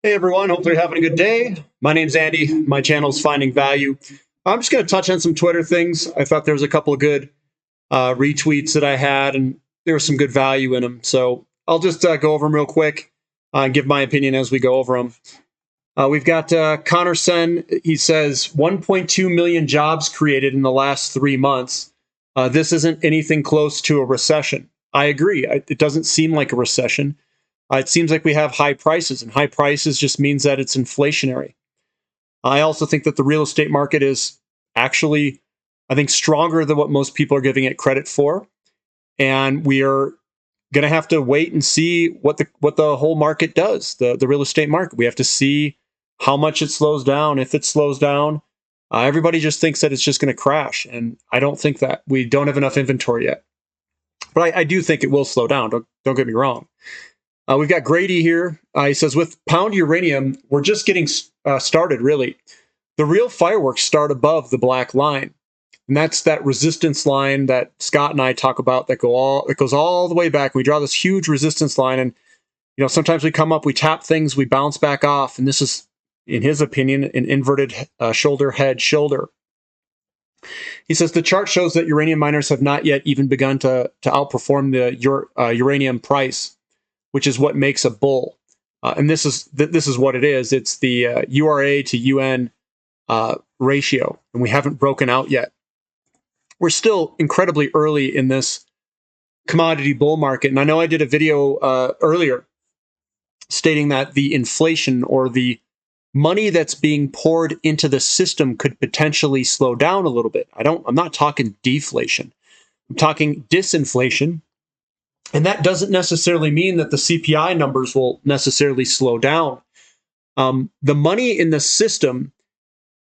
Hey everyone, hopefully you're having a good day. My name's Andy. My channel's Finding Value. I'm just going to touch on some Twitter things. I thought there was a couple of good retweets that I had, and there was some good value in them. So I'll just go over them real quick and give my opinion as we go over them. We've got Connor Sen. He says 1.2 million jobs created in the last 3 months. This isn't anything close to a recession. I agree. It doesn't seem like a recession. It seems like we have high prices, and high prices just means that it's inflationary. I also think that the real estate market is actually, I think, stronger than what most people are giving it credit for. And we are going to have to wait and see what the whole market does, the real estate market. We have to see how much it slows down, if it slows down. Everybody just thinks that it's just going to crash, and I don't think that. We don't have enough inventory yet. But I do think it will slow down. Don't get me wrong. We've got Grady here. He says, with pound uranium, we're just getting started, really. The real fireworks start above the black line. And that's that resistance line that Scott and I talk about that goes all the way back. We draw this huge resistance line, and sometimes we come up, we tap things, we bounce back off, and this is, in his opinion, an inverted shoulder head shoulder. He says the chart shows that uranium miners have not yet even begun to outperform the uranium price, which is what makes a bull. And this is what it is. It's the URA to UN ratio, and we haven't broken out yet. We're still incredibly early in this commodity bull market. And I know I did a video earlier stating that the inflation or the money that's being poured into the system could potentially slow down a little bit. I'm not talking deflation. I'm talking disinflation. And that doesn't necessarily mean that the CPI numbers will necessarily slow down. The money in the system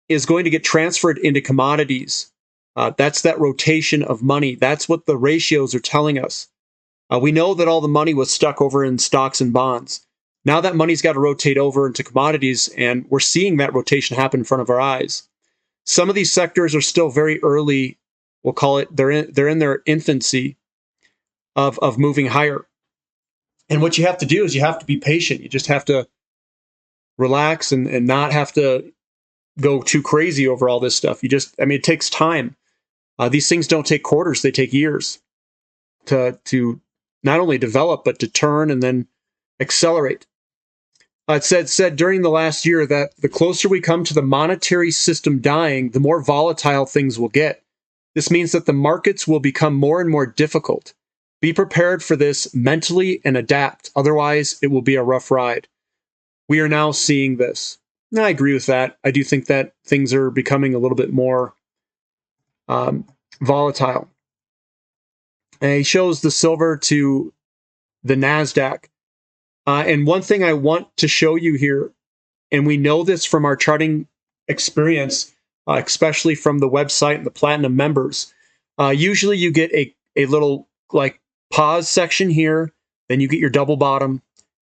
is going to get transferred into commodities. That's that rotation of money. That's what the ratios are telling us. We know that all the money was stuck over in stocks and bonds. Now that money's got to rotate over into commodities, and we're seeing that rotation happen in front of our eyes. Some of these sectors are still very early. We'll call it, they're in their infancy of moving higher. And what you have to do is you have to be patient. You just have to relax and not have to go too crazy over all this stuff. It takes time. These things don't take quarters, they take years to not only develop, but to turn and then accelerate. It said during the last year that the closer we come to the monetary system dying, the more volatile things will get. This means that the markets will become more and more difficult. Be prepared for this mentally and adapt. Otherwise, it will be a rough ride. We are now seeing this. And I agree with that. I do think that things are becoming a little bit more volatile. And he shows the silver to the NASDAQ. And one thing I want to show you here, and we know this from our charting experience, especially from the website and the Platinum members, usually you get a little like pause section here, then you get your double bottom,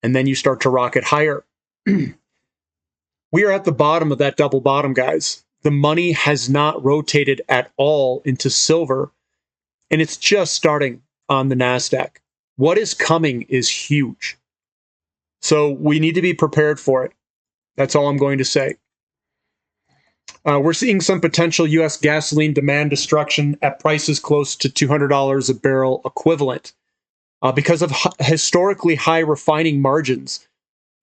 and then you start to rocket higher. We are at the bottom of that double bottom, guys. The money has not rotated at all into silver, and it's just starting on the NASDAQ. What is coming is huge. So we need to be prepared for it. That's all I'm going to say. We're seeing some potential U.S. gasoline demand destruction at prices close to $200 a barrel equivalent because of historically high refining margins,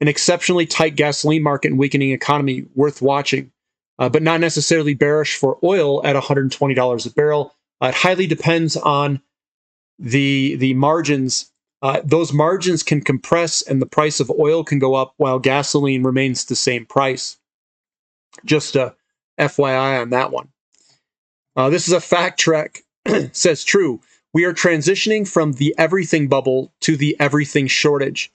an exceptionally tight gasoline market and weakening economy worth watching, but not necessarily bearish for oil at $120 a barrel. It highly depends on the margins. Those margins can compress and the price of oil can go up while gasoline remains the same price. Just a FYI on that one. This is a fact check. Says true. We are transitioning from the everything bubble to the everything shortage.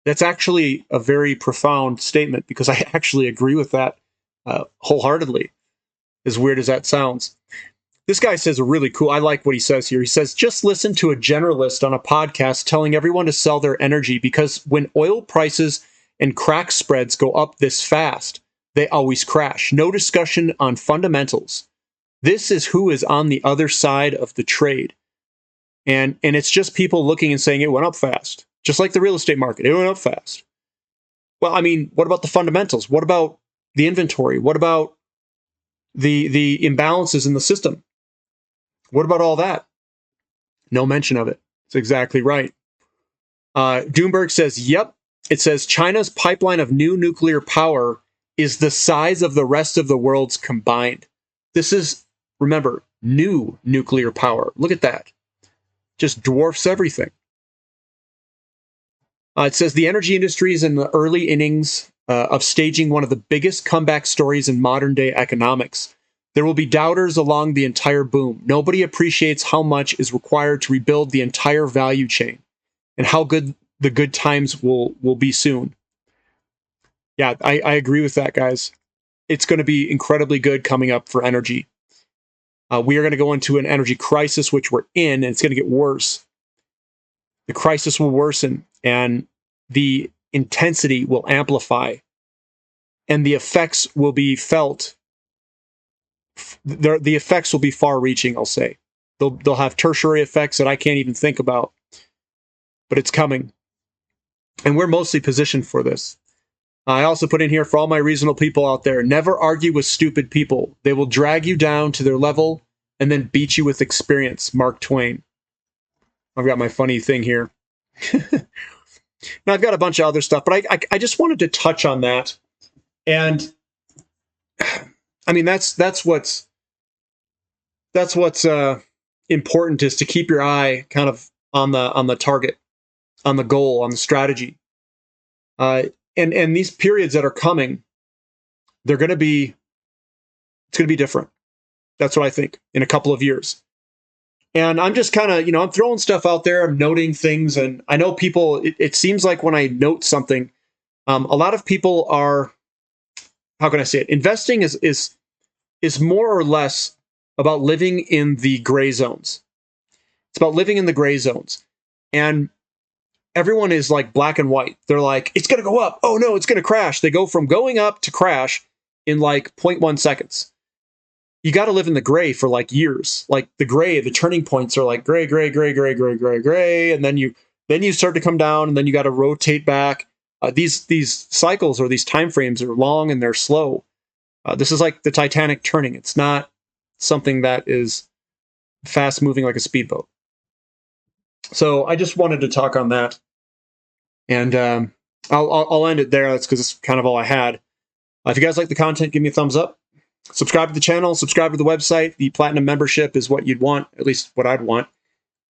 That's actually a very profound statement because I actually agree with that wholeheartedly, as weird as that sounds. This guy says a really cool, I like what he says here. He says, just listen to a generalist on a podcast telling everyone to sell their energy because when oil prices and crack spreads go up this fast, they always crash. No discussion on fundamentals. This is who is on the other side of the trade. And it's just people looking and saying it went up fast. Just like the real estate market, it went up fast. Well, I mean, what about the fundamentals? What about the inventory? What about the imbalances in the system? What about all that? No mention of it. It's exactly right. Doomberg says, yep. It says China's pipeline of new nuclear power is the size of the rest of the world's combined. This is, remember, new nuclear power. Look at that. Just dwarfs everything. It says the energy industry is in the early innings of staging one of the biggest comeback stories in modern day economics. There will be doubters along the entire boom. Nobody appreciates how much is required to rebuild the entire value chain and how good the good times will be soon. Yeah, I agree with that, guys. It's going to be incredibly good coming up for energy. We are going to go into an energy crisis, which we're in, and it's going to get worse. The crisis will worsen, and the intensity will amplify, and the effects will be felt. The effects will be far-reaching, I'll say. They'll have tertiary effects that I can't even think about, but it's coming. And we're mostly positioned for this. I also put in here for all my reasonable people out there, never argue with stupid people. They will drag you down to their level and then beat you with experience. Mark Twain. I've got my funny thing here. Now, I've got a bunch of other stuff, but I just wanted to touch on that. And I mean, that's what's important, is to keep your eye kind of on the target, on the goal, on the strategy. And these periods that are coming, it's going to be different. That's what I think in a couple of years. And I'm just kind of, I'm throwing stuff out there. I'm noting things. And I know people, it seems like when I note something, a lot of people are, how can I say it? Investing is more or less about living in the gray zones. It's about living in the gray zones. And everyone is like black and white. They're like, it's going to go up. Oh no, it's going to crash. They go from going up to crash in like 0.1 seconds. You got to live in the gray for like years. Like the turning points are like gray, gray, gray, gray, gray, gray, gray. And then you start to come down, and then you got to rotate back. These cycles or these time frames are long and they're slow. This is like the Titanic turning. It's not something that is fast moving like a speedboat. So I just wanted to talk on that, and I'll end it there. That's because it's kind of all I had. If you guys like the content, give me a thumbs up. Subscribe to the channel. Subscribe to the website. The Platinum membership is what you'd want, at least what I'd want.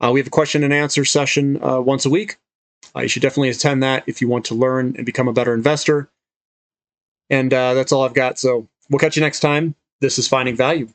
We have a question and answer session once a week. You should definitely attend that if you want to learn and become a better investor. And that's all I've got. So we'll catch you next time. This is Finding Value.